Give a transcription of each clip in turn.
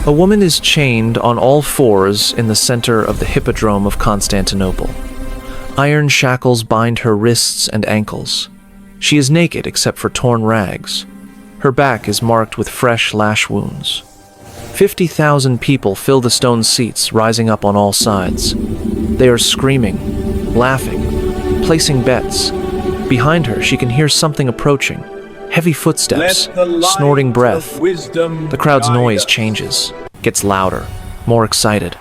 A woman is chained on all fours in the center of the Hippodrome of Constantinople. Iron shackles bind her wrists and ankles. She is naked except for torn rags. Her back is marked with fresh lash wounds. 50,000 people fill the stone seats, rising up on all sides. They are screaming, laughing, placing bets. Behind her, she can hear something approaching. Heavy footsteps, snorting breath. The crowd's noise changes, gets louder, more excited.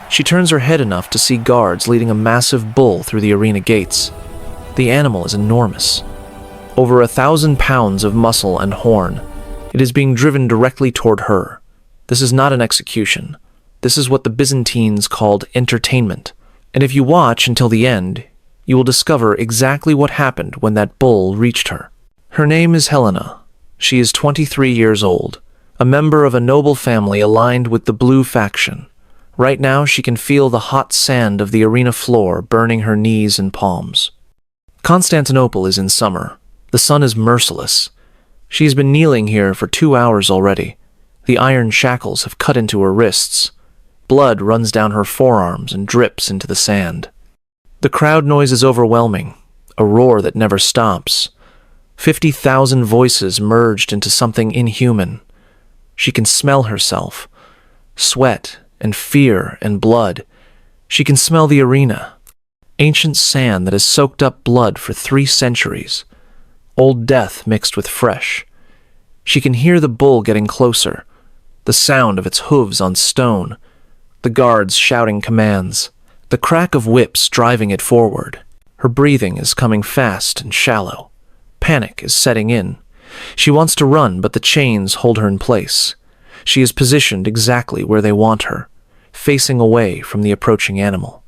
She turns her head enough to see guards leading a massive bull through the arena gates. The animal is enormous. Over 1,000 pounds of muscle and horn. It is being driven directly toward her. This is not an execution. This is what the Byzantines called entertainment. And if you watch until the end, you will discover exactly what happened when that bull reached her. Her name is Helena. She is 23 years old, a member of a noble family aligned with the blue faction. Right now, she can feel the hot sand of the arena floor burning her knees and palms. Constantinople is in summer. The sun is merciless. She has been kneeling here for 2 hours already. The iron shackles have cut into her wrists. Blood runs down her forearms and drips into the sand. The crowd noise is overwhelming, a roar that never stops. 50,000 voices merged into something inhuman. She can smell herself. Sweat and fear and blood. She can smell the arena. Ancient sand that has soaked up blood for 3 centuries. Old death mixed with fresh. She can hear the bull getting closer. The sound of its hooves on stone. The guards shouting commands. The crack of whips driving it forward. Her breathing is coming fast and shallow. Panic is setting in. She wants to run, but the chains hold her in place. She is positioned exactly where they want her, facing away from the approaching animal.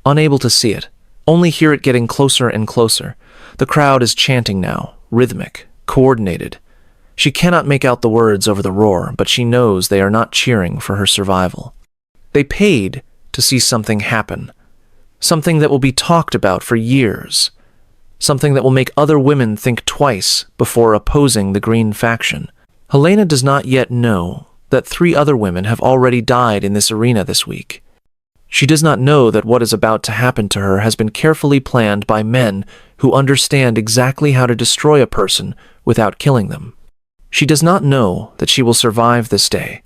Unable to see it, only hear it getting closer and closer. The crowd is chanting now, rhythmic, coordinated. She cannot make out the words over the roar, but she knows they are not cheering for her survival. They paid to see something happen. Something that will be talked about for years. Something that will make other women think twice before opposing the Green faction. Helena does not yet know that 3 other women have already died in this arena this week. She does not know that what is about to happen to her has been carefully planned by men who understand exactly how to destroy a person without killing them. She does not know that she will survive this day,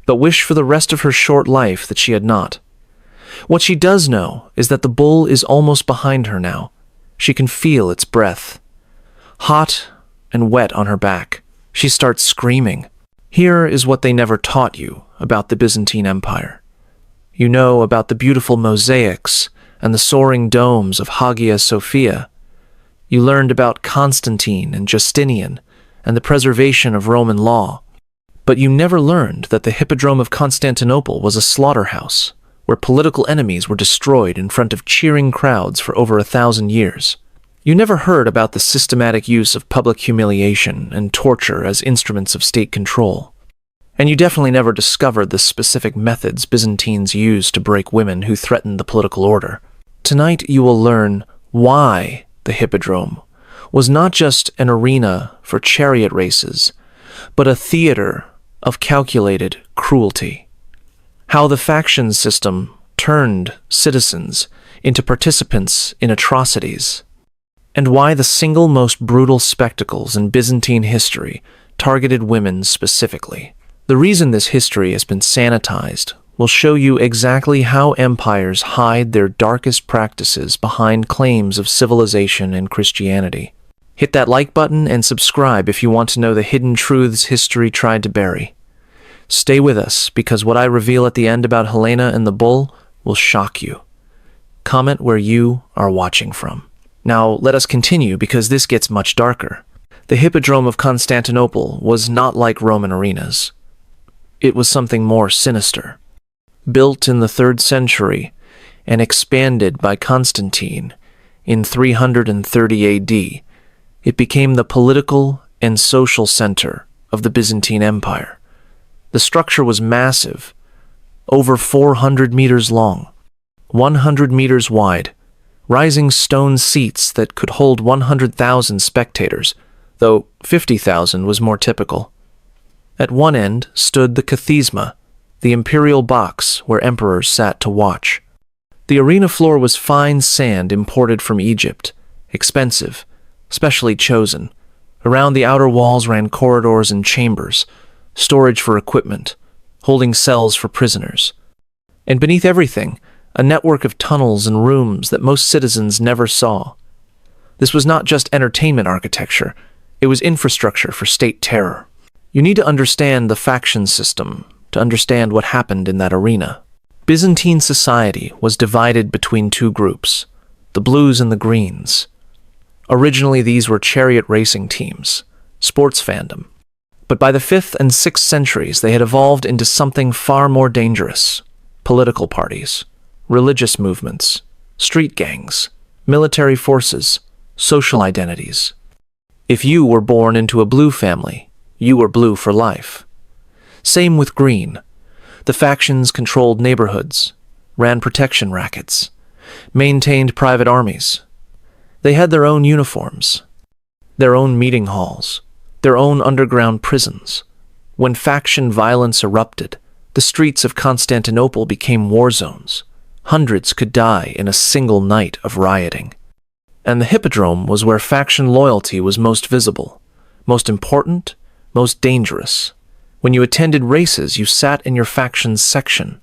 but wish for the rest of her short life that she had not. What she does know is that the bull is almost behind her now. She can feel its breath. Hot and wet on her back, she starts screaming. Here is what they never taught you about the Byzantine Empire. You know about the beautiful mosaics and the soaring domes of Hagia Sophia. You learned about Constantine and Justinian and the preservation of Roman law. But you never learned that the Hippodrome of Constantinople was a slaughterhouse, where political enemies were destroyed in front of cheering crowds for over 1,000 years. You never heard about the systematic use of public humiliation and torture as instruments of state control. And you definitely never discovered the specific methods Byzantines used to break women who threatened the political order. Tonight you will learn why the Hippodrome was not just an arena for chariot races, but a theater of calculated cruelty. How the faction system turned citizens into participants in atrocities, and why the single most brutal spectacles in Byzantine history targeted women specifically. The reason this history has been sanitized will show you exactly how empires hide their darkest practices behind claims of civilization and Christianity. Hit that like button and subscribe if you want to know the hidden truths history tried to bury. Stay with us, because what I reveal at the end about Helena and the bull will shock you. Comment where you are watching from. Now, let us continue, because this gets much darker. The Hippodrome of Constantinople was not like Roman arenas. It was something more sinister. Built in the 3rd century and expanded by Constantine in 330 AD, it became the political and social center of the Byzantine Empire. The structure was massive, over 400 meters long, 100 meters wide, rising stone seats that could hold 100,000 spectators, though 50,000 was more typical. At one end stood the Kathisma, the imperial box where emperors sat to watch. The arena floor was fine sand imported from Egypt, expensive, specially chosen. Around the outer walls ran corridors and chambers, storage for equipment, holding cells for prisoners. And beneath everything, a network of tunnels and rooms that most citizens never saw. This was not just entertainment architecture, it was infrastructure for state terror. You need to understand the faction system to understand what happened in that arena. Byzantine society was divided between two groups, the blues and the greens. Originally, these were chariot racing teams, sports fandom. But by the 5th and 6th centuries, they had evolved into something far more dangerous: political parties, religious movements, street gangs, military forces, social identities. If you were born into a blue family, you were blue for life. Same with green. The factions controlled neighborhoods, ran protection rackets, maintained private armies. They had their own uniforms, their own meeting halls, their own underground prisons. When faction violence erupted, the streets of Constantinople became war zones. Hundreds could die in a single night of rioting. And the Hippodrome was where faction loyalty was most visible, most important, most dangerous. When you attended races, you sat in your faction's section,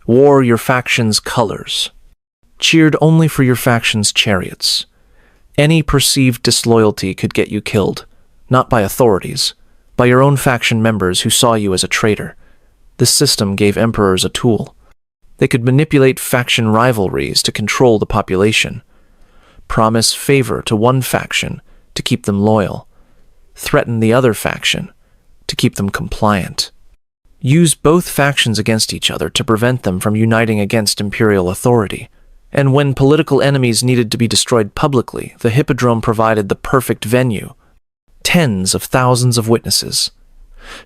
wore your faction's colors, cheered only for your faction's chariots. Any perceived disloyalty could get you killed, not by authorities, by your own faction members who saw you as a traitor. This system gave emperors a tool. They could manipulate faction rivalries to control the population, promise favor to one faction to keep them loyal, threaten the other faction to keep them compliant, use both factions against each other to prevent them from uniting against imperial authority. And when political enemies needed to be destroyed publicly, the Hippodrome provided the perfect venue. Tens of thousands of witnesses,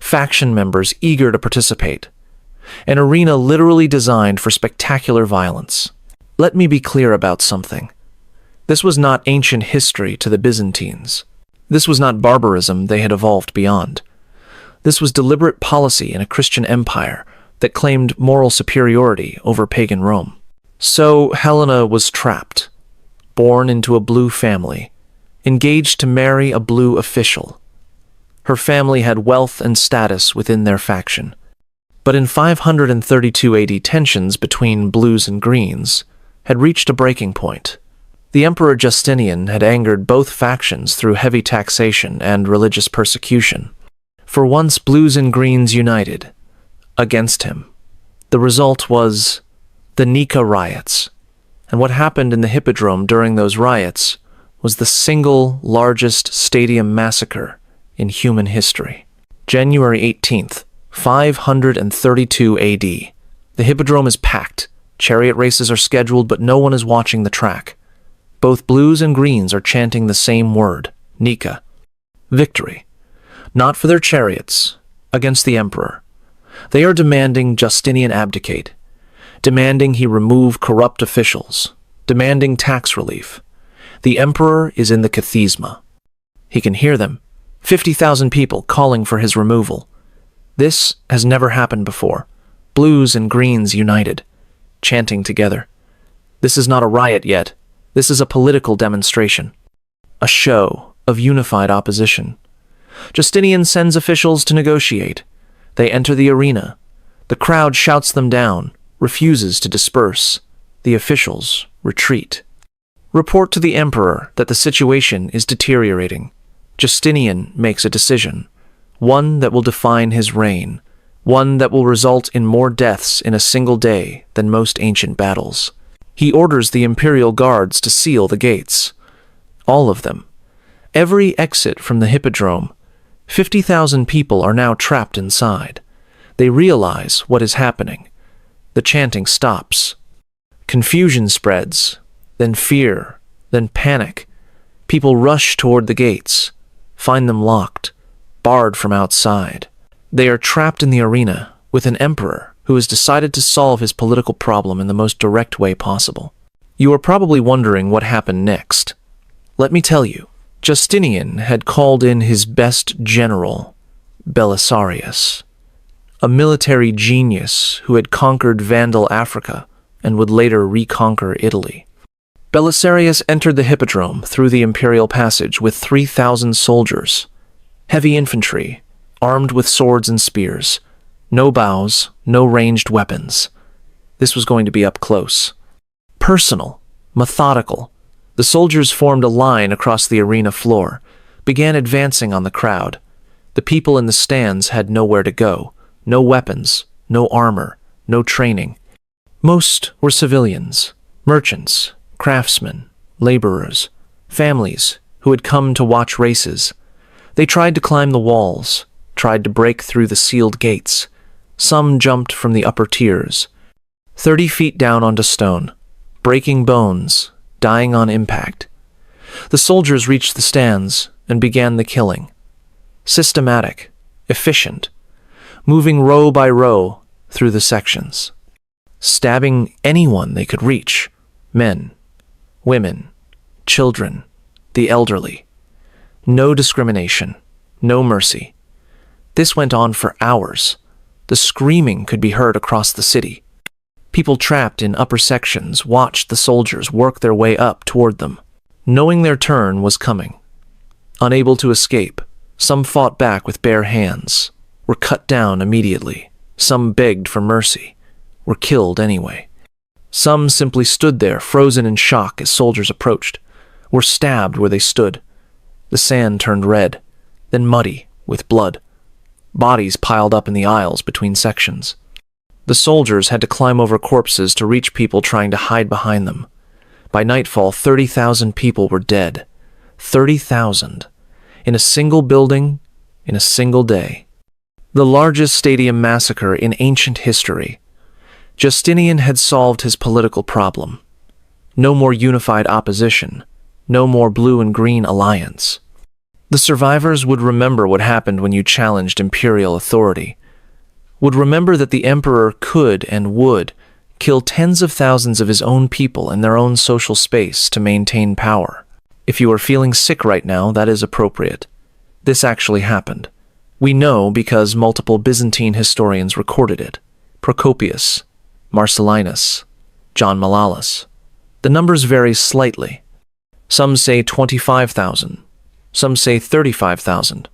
faction members eager to participate, an arena literally designed for spectacular violence. Let me be clear about something. This was not ancient history to the Byzantines. This was not barbarism they had evolved beyond. This was deliberate policy in a Christian empire that claimed moral superiority over pagan Rome. So Helena was trapped, born into a blue family, engaged to marry a blue official. Her family had wealth and status within their faction. But in 532 AD, tensions between blues and greens had reached a breaking point. The Emperor Justinian had angered both factions through heavy taxation and religious persecution. For once, blues and greens united against him. The result was the Nika riots. And what happened in the Hippodrome during those riots was the single largest stadium massacre in human history. January 18th, 532 AD. The Hippodrome is packed. Chariot races are scheduled, but no one is watching the track. Both blues and greens are chanting the same word, Nika. Victory. Not for their chariots, against the emperor. They are demanding Justinian abdicate, demanding he remove corrupt officials, demanding tax relief. The emperor is in the Kathisma. He can hear them, 50,000 people calling for his removal. This has never happened before. Blues and greens united, chanting together. This is not a riot yet. This is a political demonstration, a show of unified opposition. Justinian sends officials to negotiate. They enter the arena. The crowd shouts them down, refuses to disperse. The officials retreat. Report to the emperor that the situation is deteriorating. Justinian makes a decision, one that will define his reign, one that will result in more deaths in a single day than most ancient battles. He orders the imperial guards to seal the gates. All of them. Every exit from the Hippodrome. 50,000 people are now trapped inside. They realize what is happening. The chanting stops. Confusion spreads, then fear, then panic. People rush toward the gates, find them locked, barred from outside. They are trapped in the arena with an emperor who has decided to solve his political problem in the most direct way possible. You are probably wondering what happened next. Let me tell you. Justinian had called in his best general, Belisarius. a military genius who had conquered Vandal Africa and would later reconquer Italy. Belisarius entered the hippodrome through the imperial passage with 3,000 soldiers, heavy infantry, armed with swords and spears, no bows, no ranged weapons. This was going to be up close. Personal, methodical, the soldiers formed a line across the arena floor, began advancing on the crowd. The people in the stands had nowhere to go, no weapons, no armor, no training. Most were civilians, merchants, craftsmen, laborers, families who had come to watch races. They tried to climb the walls, tried to break through the sealed gates. Some jumped from the upper tiers, 30 feet down onto stone, breaking bones, dying on impact. The soldiers reached the stands and began the killing. Systematic, efficient, moving row by row through the sections, stabbing anyone they could reach, men, women, children, the elderly. No discrimination, no mercy. This went on for hours. The screaming could be heard across the city. People trapped in upper sections watched the soldiers work their way up toward them, knowing their turn was coming. Unable to escape, some fought back with bare hands, were cut down immediately. Some begged for mercy, were killed anyway. Some simply stood there, frozen in shock as soldiers approached, were stabbed where they stood. The sand turned red, then muddy with blood. Bodies piled up in the aisles between sections. The soldiers had to climb over corpses to reach people trying to hide behind them. By nightfall, 30,000 people were dead. 30,000. In a single building, in a single day. The largest stadium massacre in ancient history. Justinian had solved his political problem. No more unified opposition. No more blue and green alliance. The survivors would remember what happened when you challenged imperial authority. Would remember that the emperor could and would kill tens of thousands of his own people in their own social space to maintain power. If you are feeling sick right now, that is appropriate. This actually happened. We know because multiple Byzantine historians recorded it. Procopius, Marcellinus, John Malalas. The numbers vary slightly. Some say 25,000, some say 35,000,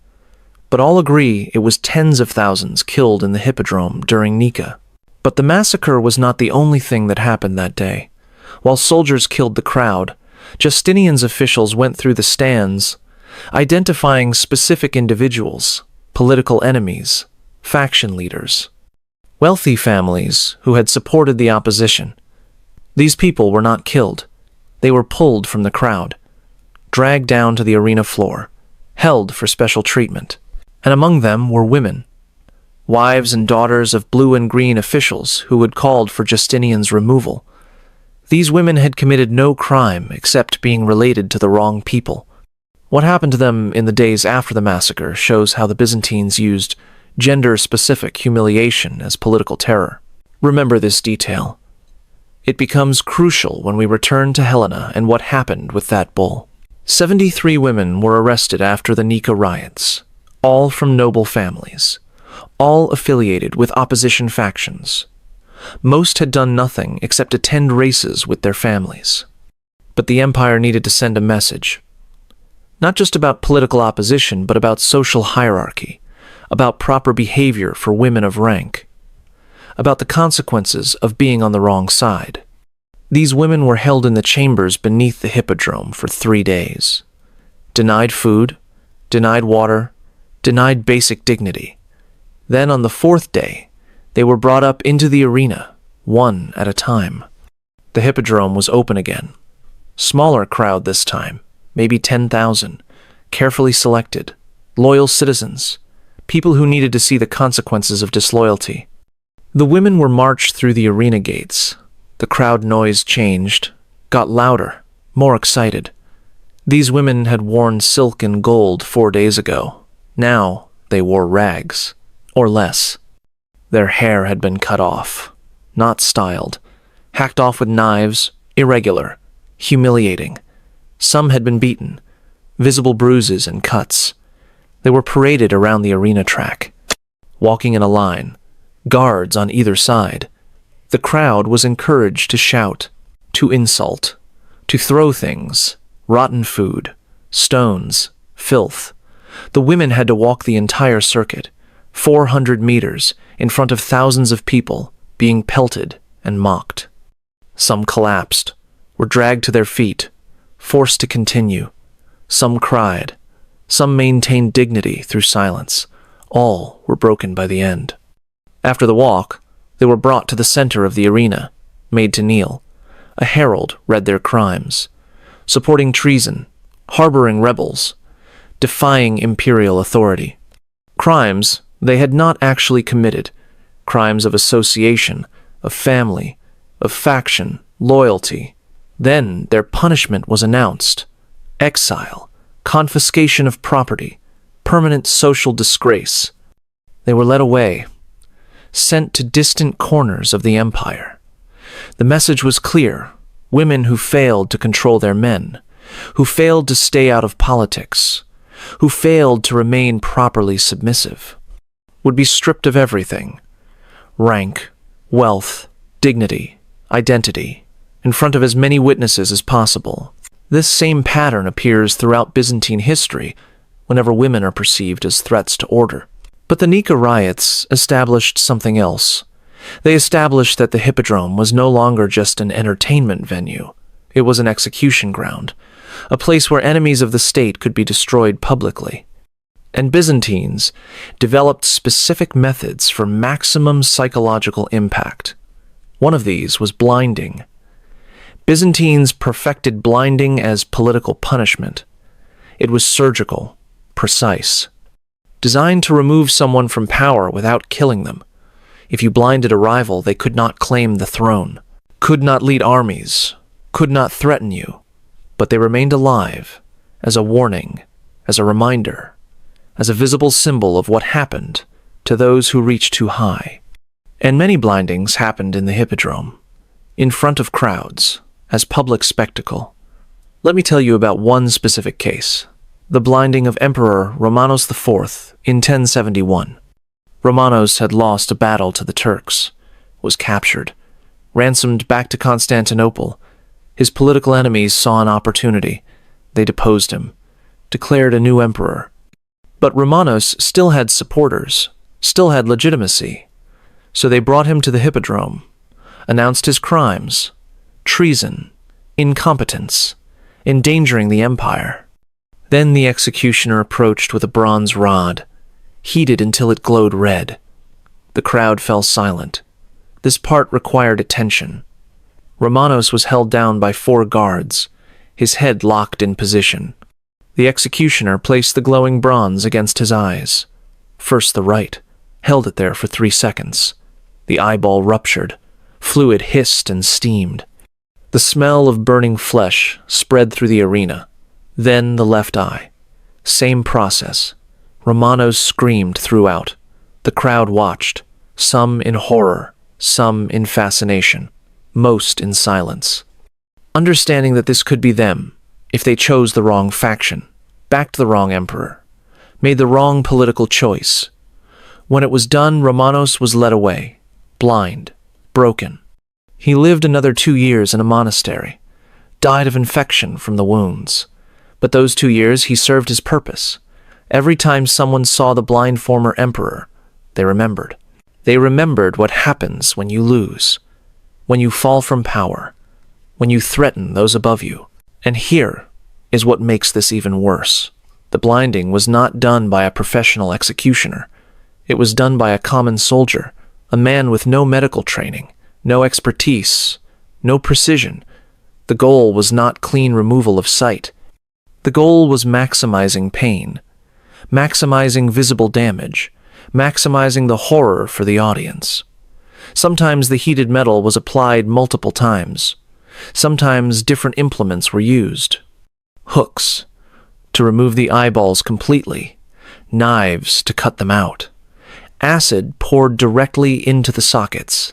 but all agree it was tens of thousands killed in the hippodrome during Nika. But the massacre was not the only thing that happened that day. While soldiers killed the crowd, Justinian's officials went through the stands, identifying specific individuals, political enemies, faction leaders, wealthy families who had supported the opposition. These people were not killed. They were pulled from the crowd, dragged down to the arena floor, held for special treatment. And among them were women, wives and daughters of blue and green officials who had called for Justinian's removal. These women had committed no crime except being related to the wrong people. What happened to them in the days after the massacre shows how the Byzantines used gender-specific humiliation as political terror. Remember this detail. It becomes crucial when we return to Helena and what happened with that bull. 73 women were arrested after the Nika riots, all from noble families, all affiliated with opposition factions. Most had done nothing except attend races with their families. But the empire needed to send a message. Not just about political opposition, but about social hierarchy, about proper behavior for women of rank, about the consequences of being on the wrong side. These women were held in the chambers beneath the hippodrome for 3 days, denied food, denied water, denied basic dignity. Then on the 4th day, they were brought up into the arena, one at a time. The hippodrome was open again. Smaller crowd this time, maybe 10,000, carefully selected, loyal citizens, people who needed to see the consequences of disloyalty. The women were marched through the arena gates. The crowd noise changed, got louder, more excited. These women had worn silk and gold 4 days ago. Now they wore rags, or less. Their hair had been cut off, not styled, hacked off with knives, irregular, humiliating. Some had been beaten, visible bruises and cuts. They were paraded around the arena track, walking in a line, guards on either side. The crowd was encouraged to shout, to insult, to throw things, rotten food, stones, filth. The women had to walk the entire circuit, 400 meters, in front of thousands of people, being pelted and mocked. Some collapsed, were dragged to their feet, forced to continue. Some cried. Some maintained dignity through silence. All were broken by the end. After the walk, they were brought to the center of the arena, made to kneel. A herald read their crimes, supporting treason, harboring rebels, defying imperial authority. Crimes they had not actually committed, crimes of association, of family, of faction, loyalty. Then their punishment was announced: exile, confiscation of property, permanent social disgrace. They were led away, sent to distant corners of the empire. The message was clear: women who failed to control their men, who failed to stay out of politics, who failed to remain properly submissive, would be stripped of everything: rank, wealth, dignity, identity, in front of as many witnesses as possible. This same pattern appears throughout Byzantine history whenever women are perceived as threats to order. But the Nika riots established something else. They established that the Hippodrome was no longer just an entertainment venue. It was an execution ground, a place where enemies of the state could be destroyed publicly. And Byzantines developed specific methods for maximum psychological impact. One of these was blinding. Byzantines perfected blinding as political punishment. It was surgical, precise, designed to remove someone from power without killing them. If you blinded a rival, they could not claim the throne, could not lead armies, could not threaten you, but they remained alive, as a warning, as a reminder, as a visible symbol of what happened to those who reached too high. And many blindings happened in the Hippodrome, in front of crowds, as public spectacle. Let me tell you about one specific case: the blinding of Emperor Romanos IV in 1071. Romanos had lost a battle to the Turks, was captured, ransomed back to Constantinople. His political enemies saw an opportunity. They deposed him, declared a new emperor. But Romanos still had supporters, still had legitimacy. So they brought him to the Hippodrome, announced his crimes: treason, incompetence, endangering the empire. Then the executioner approached with a bronze rod, heated until it glowed red. The crowd fell silent. This part required attention. Romanos was held down by 4 guards, his head locked in position. The executioner placed the glowing bronze against his eyes. First the right, held it there for 3 seconds. The eyeball ruptured. Fluid hissed and steamed. The smell of burning flesh spread through the arena. Then the left eye. Same process. Romanos screamed throughout. The crowd watched, some in horror, some in fascination, most in silence. Understanding that this could be them, if they chose the wrong faction, backed the wrong emperor, made the wrong political choice. When it was done, Romanos was led away, blind, broken. He lived another 2 years in a monastery, died of infection from the wounds. But those 2 years he served his purpose. Every time someone saw the blind former emperor, they remembered. They remembered what happens when you lose, when you fall from power, when you threaten those above you. And here is what makes this even worse. The blinding was not done by a professional executioner. It was done by a common soldier, a man with no medical training, no expertise, no precision. The goal was not clean removal of sight. The goal was maximizing pain, maximizing visible damage, maximizing the horror for the audience. Sometimes the heated metal was applied multiple times. Sometimes different implements were used. Hooks to remove the eyeballs completely, knives to cut them out. Acid poured directly into the sockets.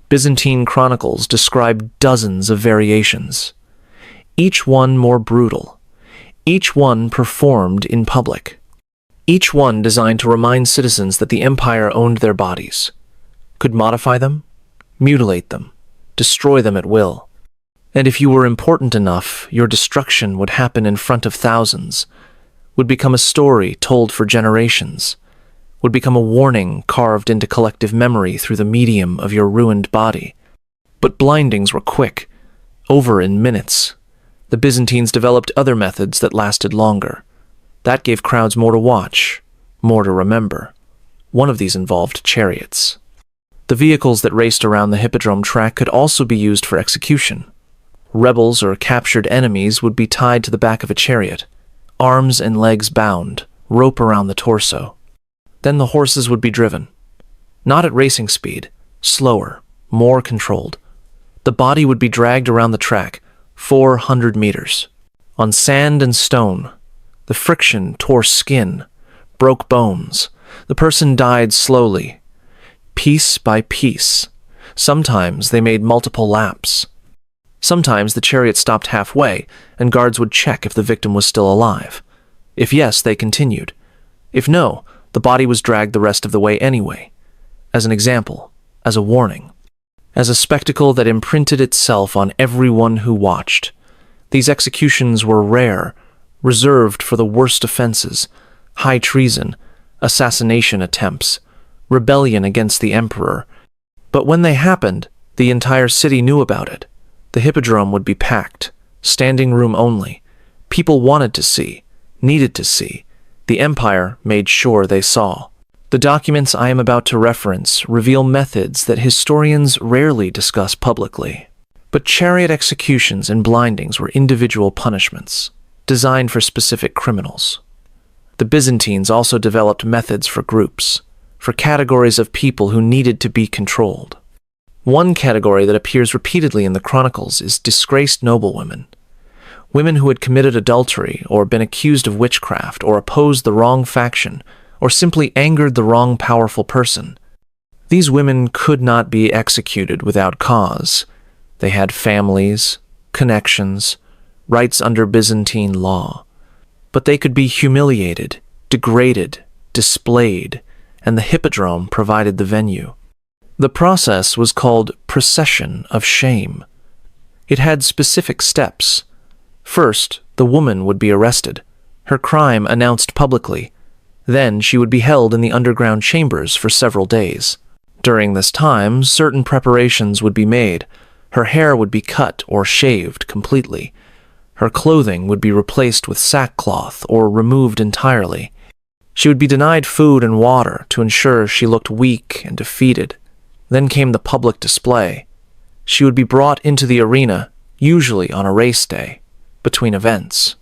Byzantine chronicles describe dozens of variations, each one more brutal, each one performed in public, each one designed to remind citizens that the empire owned their bodies, could modify them, mutilate them, destroy them at will. And if you were important enough, your destruction would happen in front of thousands, would become a story told for generations, would become a warning carved into collective memory through the medium of your ruined body. But blindings were quick, over in minutes. The Byzantines developed other methods that lasted longer. That gave crowds more to watch, more to remember. One of these involved chariots. The vehicles that raced around the hippodrome track could also be used for execution. Rebels or captured enemies would be tied to the back of a chariot, arms and legs bound, rope around the torso. Then the horses would be driven. Not at racing speed, slower, more controlled. The body would be dragged around the track, 400 meters. On sand and stone, the friction tore skin, broke bones. The person died slowly, piece by piece. Sometimes they made multiple laps. Sometimes the chariot stopped halfway, and guards would check if the victim was still alive. If yes, they continued. If no, the body was dragged the rest of the way anyway. As an example, as a warning, as a spectacle that imprinted itself on everyone who watched. These executions were rare, reserved for the worst offenses: high treason, assassination attempts, rebellion against the emperor. But when they happened, the entire city knew about it. The hippodrome would be packed, standing room only. People wanted to see, needed to see. The empire made sure they saw. The documents I am about to reference reveal methods that historians rarely discuss publicly. But chariot executions and blindings were individual punishments, designed for specific criminals. The Byzantines also developed methods for groups, for categories of people who needed to be controlled. One category that appears repeatedly in the chronicles is disgraced noblewomen, women who had committed adultery or been accused of witchcraft or opposed the wrong faction or simply angered the wrong powerful person. These women could not be executed without cause. They had families, connections, rights under Byzantine law. But they could be humiliated, degraded, displayed, and the hippodrome provided the venue. The process was called procession of shame. It had specific steps. First, the woman would be arrested, her crime announced publicly. Then she would be held in the underground chambers for several days. During this time, certain preparations would be made. Her hair would be cut or shaved completely. Her clothing would be replaced with sackcloth or removed entirely. She would be denied food and water to ensure she looked weak and defeated. Then came the public display. She would be brought into the arena, usually on a race day, between events.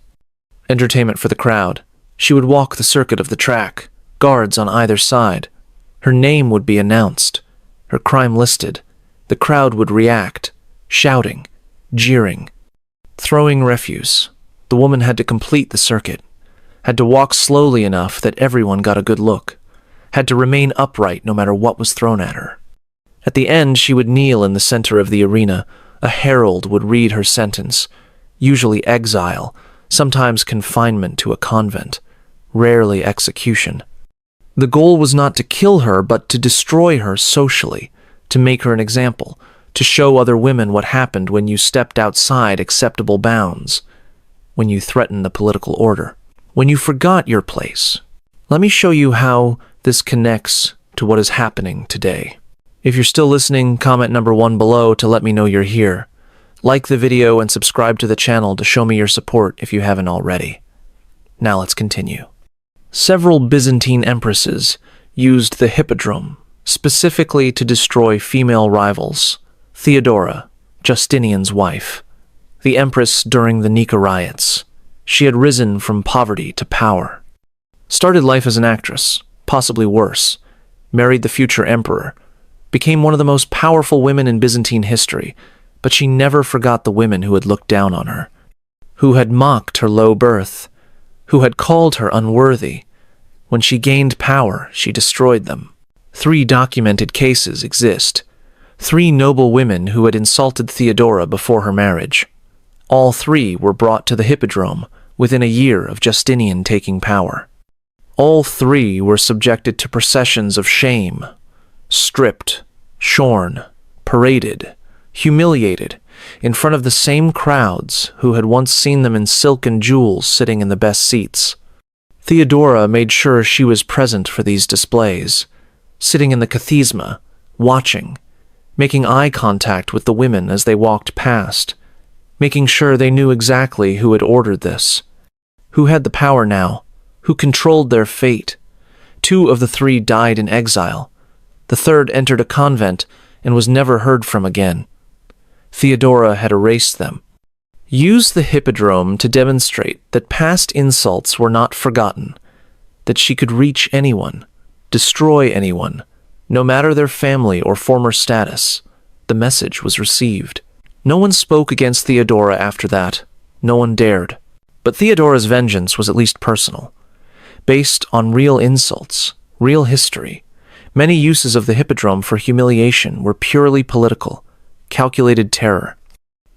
Entertainment for the crowd. She would walk the circuit of the track, guards on either side. Her name would be announced, her crime listed. The crowd would react, shouting, jeering, throwing refuse. The woman had to complete the circuit, had to walk slowly enough that everyone got a good look, had to remain upright no matter what was thrown at her. At the end, she would kneel in the center of the arena. A herald would read her sentence, usually exile, sometimes confinement to a convent, rarely execution. The goal was not to kill her, but to destroy her socially, to make her an example, to show other women what happened when you stepped outside acceptable bounds, when you threatened the political order, when you forgot your place. Let me show you how this connects to what is happening today. If you're still listening, comment number 1 below to let me know you're here. Like the video and subscribe to the channel to show me your support if you haven't already. Now let's continue. Several Byzantine empresses used the hippodrome specifically to destroy female rivals. Theodora, Justinian's wife, the empress during the Nika riots. She had risen from poverty to power. Started life as an actress, possibly worse. Married the future emperor. Became one of the most powerful women in Byzantine history, but she never forgot the women who had looked down on her, who had mocked her low birth, who had called her unworthy. When she gained power, she destroyed them. 3 documented cases exist. 3 noble women who had insulted Theodora before her marriage. All 3 were brought to the hippodrome within a year of Justinian taking power. All 3 were subjected to processions of shame, stripped, shorn, paraded, humiliated, in front of the same crowds who had once seen them in silk and jewels sitting in the best seats. Theodora made sure she was present for these displays, sitting in the kathisma, watching, making eye contact with the women as they walked past, making sure they knew exactly who had ordered this, who had the power now, who controlled their fate. 2 of the 3 died in exile. The 3rd entered a convent and was never heard from again. Theodora had erased them. Use the hippodrome to demonstrate that past insults were not forgotten, that she could reach anyone, destroy anyone, no matter their family or former status. The message was received. No one spoke against Theodora after that. No one dared. But Theodora's vengeance was at least personal, based on real insults, real history. Many uses of the hippodrome for humiliation were purely political, calculated terror.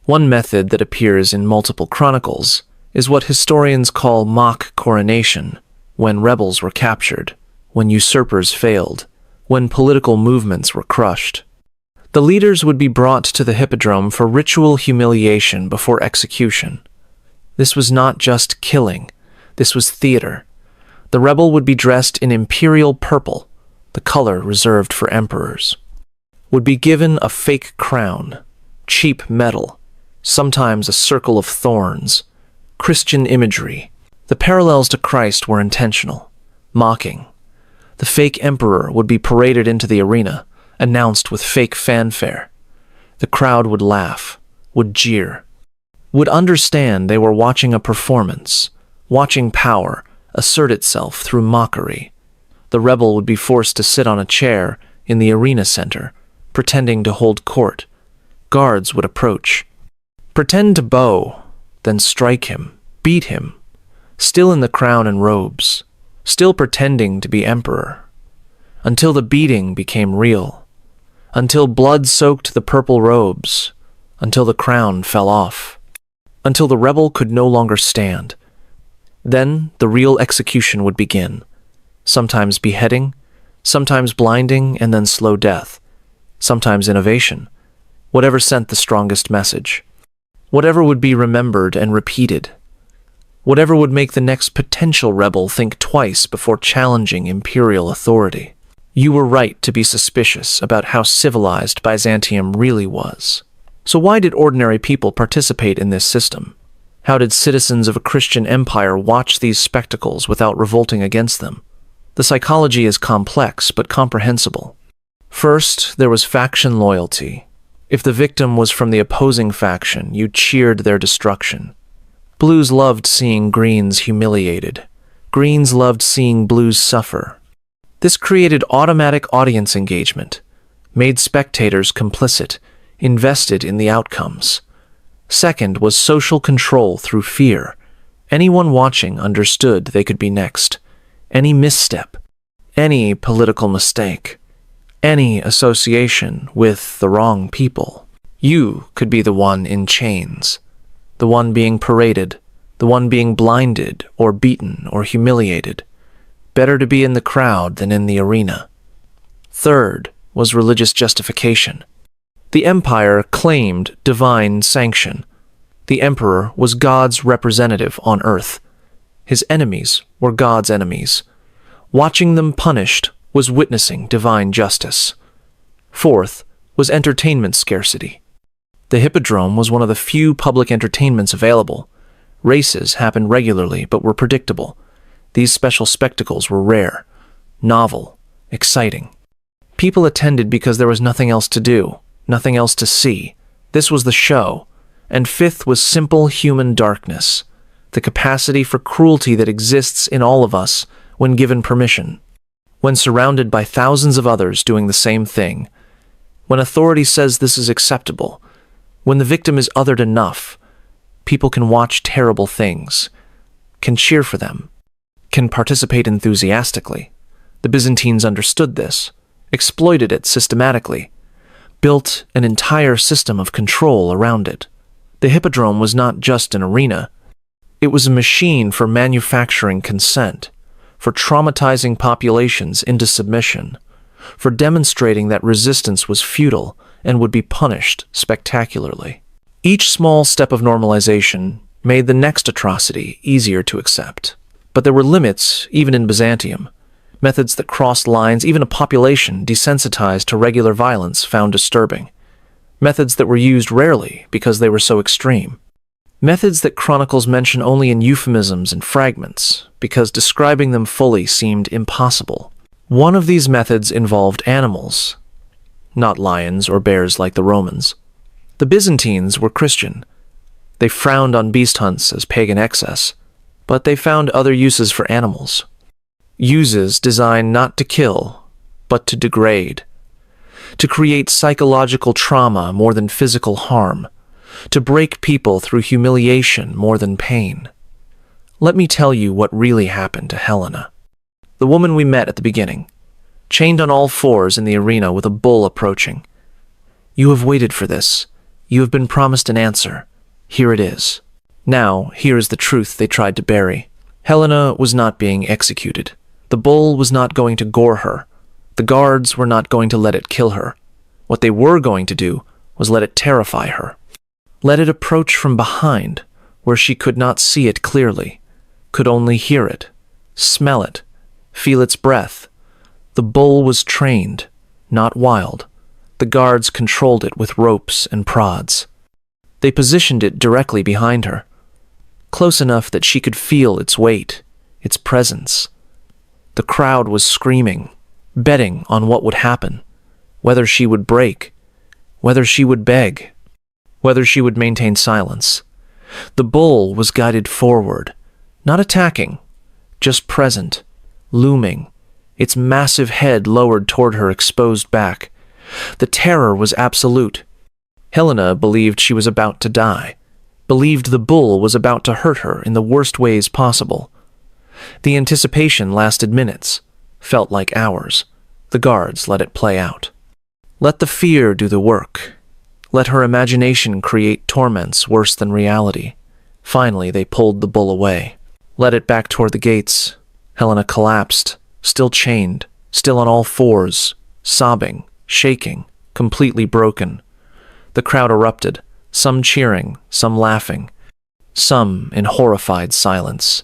One method that appears in multiple chronicles is what historians call mock coronation, when rebels were captured, when usurpers failed, when political movements were crushed. The leaders would be brought to the hippodrome for ritual humiliation before execution. This was not just killing, this was theater. The rebel would be dressed in imperial purple, the color reserved for emperors, would be given a fake crown, cheap metal, sometimes a circle of thorns, Christian imagery. The parallels to Christ were intentional, mocking. The fake emperor would be paraded into the arena, announced with fake fanfare. The crowd would laugh, would jeer, would understand they were watching a performance, watching power assert itself through mockery. The rebel would be forced to sit on a chair in the arena center, pretending to hold court. Guards would approach, pretend to bow, then strike him, beat him, still in the crown and robes, still pretending to be emperor, until the beating became real, until blood soaked the purple robes, until the crown fell off, until the rebel could no longer stand. Then the real execution would begin, sometimes beheading, sometimes blinding and then slow death, sometimes innovation, whatever sent the strongest message, whatever would be remembered and repeated, whatever would make the next potential rebel think twice before challenging imperial authority. You were right to be suspicious about how civilized Byzantium really was. So why did ordinary people participate in this system? How did citizens of a Christian empire watch these spectacles without revolting against them? The psychology is complex but comprehensible. First, there was faction loyalty. If the victim was from the opposing faction, you cheered their destruction. Blues loved seeing Greens humiliated. Greens loved seeing Blues suffer. This created automatic audience engagement, made spectators complicit, invested in the outcomes. Second was social control through fear. Anyone watching understood they could be next. Any misstep, any political mistake, any association with the wrong people. You could be the one in chains, the one being paraded, the one being blinded or beaten or humiliated. Better to be in the crowd than in the arena. Third was religious justification. The empire claimed divine sanction. The emperor was God's representative on earth. His enemies were God's enemies. Watching them punished was witnessing divine justice. Fourth was entertainment scarcity. The hippodrome was one of the few public entertainments available. Races happened regularly but were predictable. These special spectacles were rare, novel, exciting. People attended because there was nothing else to do, nothing else to see. This was the show. And fifth was simple human darkness, the capacity for cruelty that exists in all of us when given permission, when surrounded by thousands of others doing the same thing, when authority says this is acceptable, when the victim is othered enough, people can watch terrible things, can cheer for them, can participate enthusiastically. The Byzantines understood this, exploited it systematically, built an entire system of control around it. The hippodrome was not just an arena. It was a machine for manufacturing consent, for traumatizing populations into submission, for demonstrating that resistance was futile and would be punished spectacularly. Each small step of normalization made the next atrocity easier to accept. But there were limits, even in Byzantium. Methods that crossed lines even a population desensitized to regular violence found disturbing. Methods that were used rarely because they were so extreme. Methods that chronicles mention only in euphemisms and fragments, because describing them fully seemed impossible. One of these methods involved animals, not lions or bears like the Romans. The Byzantines were Christian. They frowned on beast hunts as pagan excess, but they found other uses for animals. Uses designed not to kill, but to degrade. To create psychological trauma more than physical harm. To break people through humiliation more than pain. Let me tell you what really happened to Helena, the woman we met at the beginning, chained on all fours in the arena with a bull approaching. You have waited for this. You have been promised an answer. Here it is. Now, here is the truth they tried to bury. Helena was not being executed. The bull was not going to gore her. The guards were not going to let it kill her. What they were going to do was let it terrify her. Let it approach from behind, where she could not see it clearly, could only hear it, smell it, feel its breath. The bull was trained, not wild. The guards controlled it with ropes and prods. They positioned it directly behind her, close enough that she could feel its weight, its presence. The crowd was screaming, betting on what would happen, whether she would break, whether she would beg, whether she would maintain silence. The bull was guided forward, not attacking, just present, looming, its massive head lowered toward her exposed back. The terror was absolute. Helena believed she was about to die, believed the bull was about to hurt her in the worst ways possible. The anticipation lasted minutes, felt like hours. The guards let it play out. Let the fear do the work. Let her imagination create torments worse than reality. Finally, they pulled the bull away. Led it back toward the gates. Helena collapsed, still chained, still on all fours, sobbing, shaking, completely broken. The crowd erupted, some cheering, some laughing, some in horrified silence.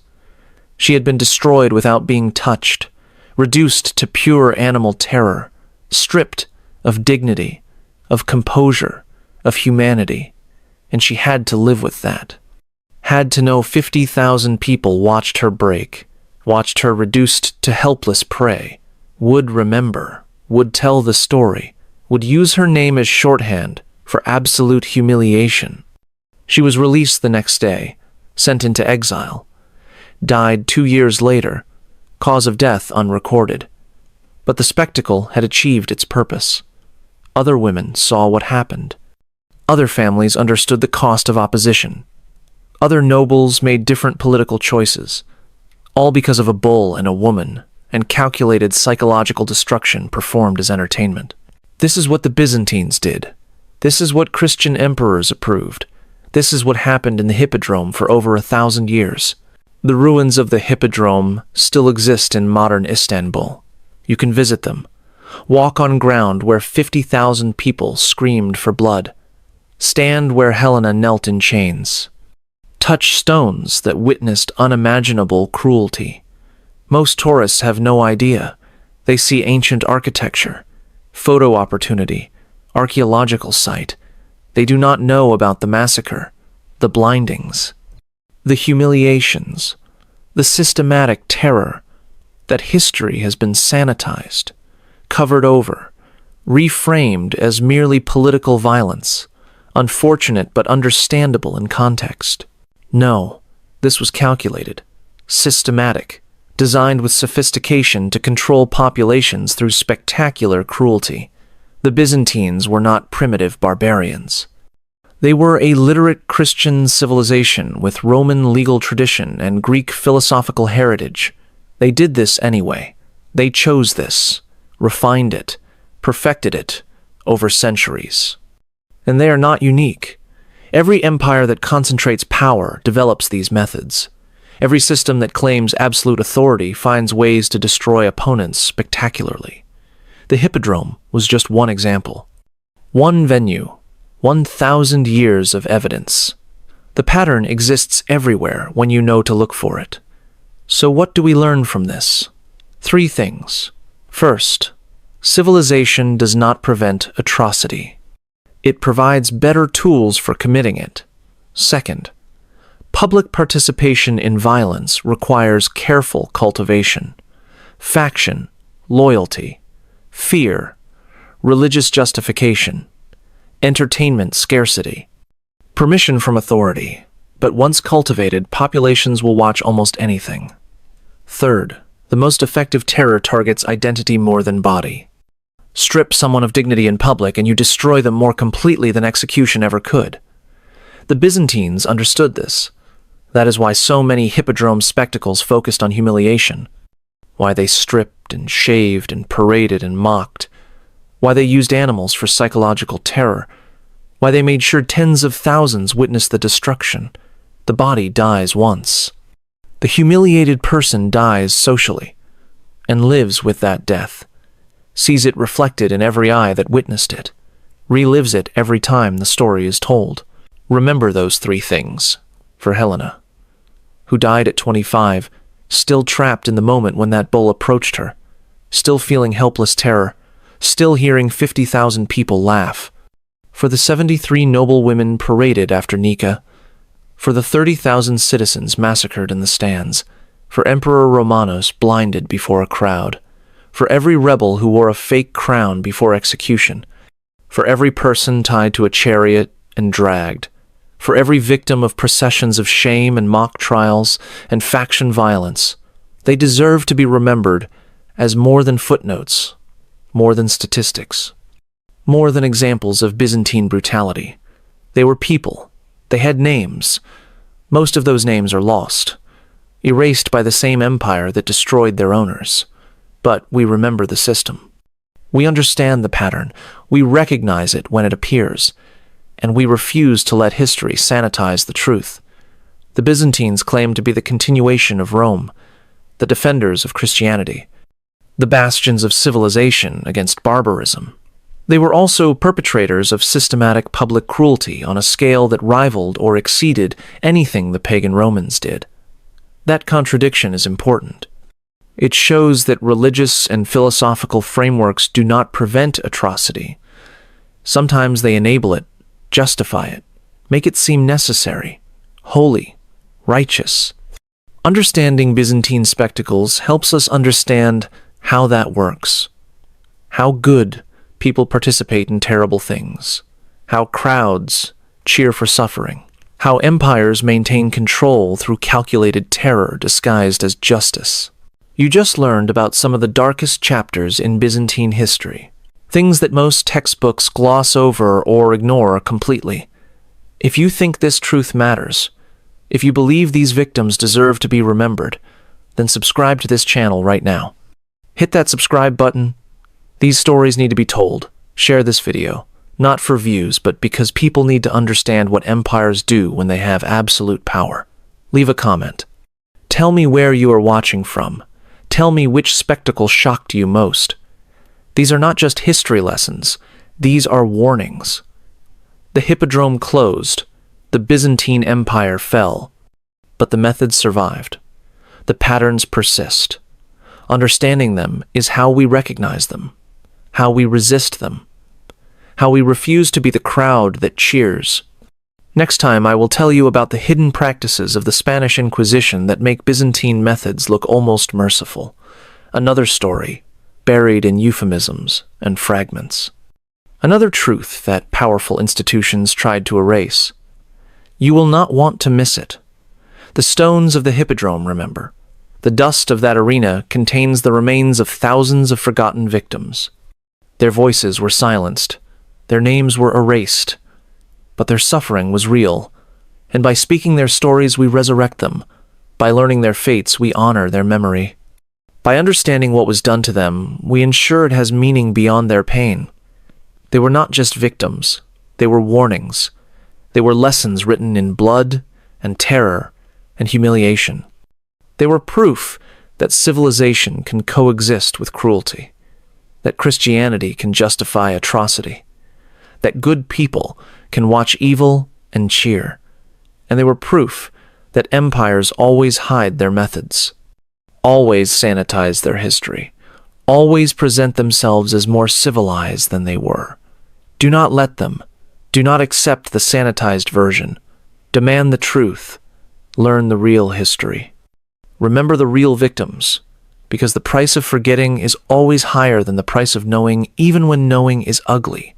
She had been destroyed without being touched, reduced to pure animal terror, stripped of dignity, of composure, of humanity, and she had to live with that. Had to know 50,000 people watched her break, watched her reduced to helpless prey, would remember, would tell the story, would use her name as shorthand for absolute humiliation. She was released the next day, sent into exile, died 2 years later, cause of death unrecorded. But the spectacle had achieved its purpose. Other women saw what happened. Other families understood the cost of opposition. Other nobles made different political choices, all because of a bull and a woman, and calculated psychological destruction performed as entertainment. This is what the Byzantines did. This is what Christian emperors approved. This is what happened in the Hippodrome for over 1,000 years. The ruins of the Hippodrome still exist in modern Istanbul. You can visit them. Walk on ground where 50,000 people screamed for blood. Stand where Helena knelt in chains. Touch stones that witnessed unimaginable cruelty. Most tourists have no idea. They see ancient architecture, photo opportunity, archaeological site. They do not know about the massacre, the blindings, the humiliations, the systematic terror. That history has been sanitized, covered over, reframed as merely political violence, unfortunate but understandable in context. No, this was calculated, systematic, designed with sophistication to control populations through spectacular cruelty. The Byzantines were not primitive barbarians. They were a literate Christian civilization with Roman legal tradition and Greek philosophical heritage. They did this anyway. They chose this, refined it, perfected it over centuries. And they are not unique. Every empire that concentrates power develops these methods. Every system that claims absolute authority finds ways to destroy opponents spectacularly. The Hippodrome was just one example. One venue, 1,000 years of evidence. The pattern exists everywhere when you know to look for it. So what do we learn from this? 3 things. First, civilization does not prevent atrocity. It provides better tools for committing it. Second, public participation in violence requires careful cultivation. Faction, loyalty, fear, religious justification, entertainment scarcity, permission from authority, but once cultivated, populations will watch almost anything. Third, the most effective terror targets identity more than body. Strip someone of dignity in public and you destroy them more completely than execution ever could. The Byzantines understood this. That is why so many hippodrome spectacles focused on humiliation. Why they stripped and shaved and paraded and mocked. Why they used animals for psychological terror. Why they made sure tens of thousands witnessed the destruction. The body dies once. The humiliated person dies socially and lives with that death, sees it reflected in every eye that witnessed it, relives it every time the story is told. Remember those 3 things for Helena, who died at 25, still trapped in the moment when that bull approached her, still feeling helpless terror, still hearing 50,000 people laugh. For the 73 noble women paraded after Nika, for the 30,000 citizens massacred in the stands, for Emperor Romanos blinded before a crowd, for every rebel who wore a fake crown before execution, for every person tied to a chariot and dragged, for every victim of processions of shame and mock trials and faction violence. They deserve to be remembered as more than footnotes, more than statistics, more than examples of Byzantine brutality. They were people. They had names. Most of those names are lost, erased by the same empire that destroyed their owners. But we remember the system. We understand the pattern. We recognize it when it appears, and we refuse to let history sanitize the truth. The Byzantines claimed to be the continuation of Rome, the defenders of Christianity, the bastions of civilization against barbarism. They were also perpetrators of systematic public cruelty on a scale that rivaled or exceeded anything the pagan Romans did. That contradiction is important. It shows that religious and philosophical frameworks do not prevent atrocity. Sometimes they enable it, justify it, make it seem necessary, holy, righteous. Understanding Byzantine spectacles helps us understand how that works, how good people participate in terrible things, how crowds cheer for suffering, how empires maintain control through calculated terror disguised as justice. You just learned about some of the darkest chapters in Byzantine history, things that most textbooks gloss over or ignore completely. If you think this truth matters, if you believe these victims deserve to be remembered, then subscribe to this channel right now. Hit that subscribe button. These stories need to be told. Share this video, not for views, but because people need to understand what empires do when they have absolute power. Leave a comment. Tell me where you are watching from. Tell me which spectacle shocked you most. These are not just history lessons. These are warnings. The Hippodrome closed. The Byzantine Empire fell. But the methods survived. The patterns persist. Understanding them is how we recognize them, how we resist them, how we refuse to be the crowd that cheers. Next time, I will tell you about the hidden practices of the Spanish Inquisition that make Byzantine methods look almost merciful. Another story, buried in euphemisms and fragments. Another truth that powerful institutions tried to erase. You will not want to miss it. The stones of the Hippodrome, remember. The dust of that arena contains the remains of thousands of forgotten victims. Their voices were silenced. Their names were erased. But their suffering was real. And by speaking their stories, we resurrect them. By learning their fates, we honor their memory. By understanding what was done to them, we ensure it has meaning beyond their pain. They were not just victims. They were warnings. They were lessons written in blood and terror and humiliation. They were proof that civilization can coexist with cruelty. that Christianity can justify atrocity, that good people can watch evil and cheer, and they were proof that empires always hide their methods, always sanitize their history, always present themselves as more civilized than they were. Do not let them. Do not accept the sanitized version. Demand the truth. Learn the real history. Remember the real victims, because the price of forgetting is always higher than the price of knowing, even when knowing is ugly.